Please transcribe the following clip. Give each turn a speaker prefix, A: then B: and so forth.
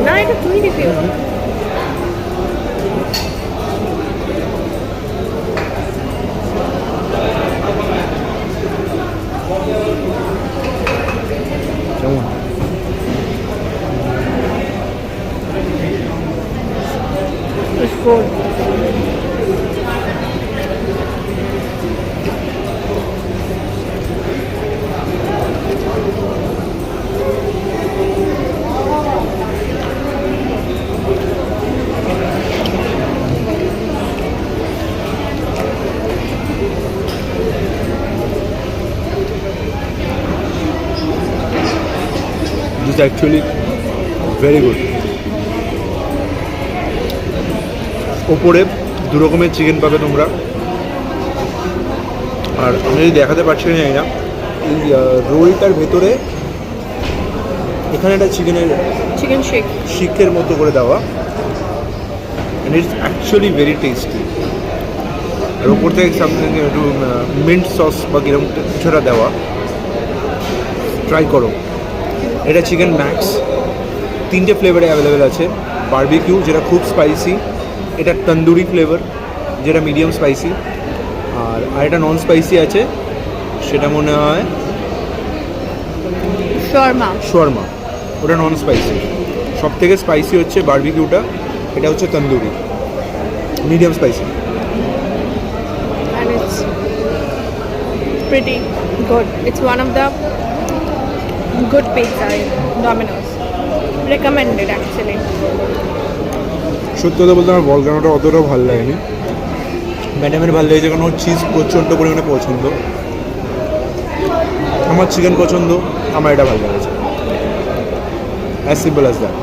A: না, এটা তুই দিবি।
B: কেমন?
A: It's good.
B: This is actually very good. ওপরে দু রকমের চিকেন পাবে তোমরা, আর আমি যদি দেখাতে পারছি না জানি না, এই রোলটার ভেতরে এখানে একটা
A: চিকেন শেক
B: শিকের মতো করে দেওয়া, and it's actually very tasty. আর ওপর থেকে সামথিং একটু মিন্ট সস বা কিরকম কিছুটা দেওয়া, ট্রাই করো। এটা চিকেন ম্যাক্স, 3টে ফ্লেভারে অ্যাভেলেবেল আছে। বারবিকিউ যেটা খুব স্পাইসি, এটা তন্দুরি ফ্লেভার যেটা মিডিয়াম স্পাইসি, আর এটা নন স্পাইসি আছে, সেটা মনে হয় শর্মা, ওটা নন স্পাইসি। সব থেকে স্পাইসি হচ্ছে বারবিকিউটা, এটা হচ্ছে tandoori, medium spicy.
A: and it's pretty good. It's one of the good pizza in Domino's. Recommended actually.
B: সত্যি কথা বলতে আমার ভলকানোটা অতটাও ভালো লাগেনি, ম্যাডামের ভালো লেগেছে কারণ ওর চিজ প্রচণ্ড পরিমাণে পছন্দ, আমার চিকেন পছন্দ, আমার এটা ভালো লেগেছে, অ্যাজ সিম্পল অ্যাজ দ্যাট।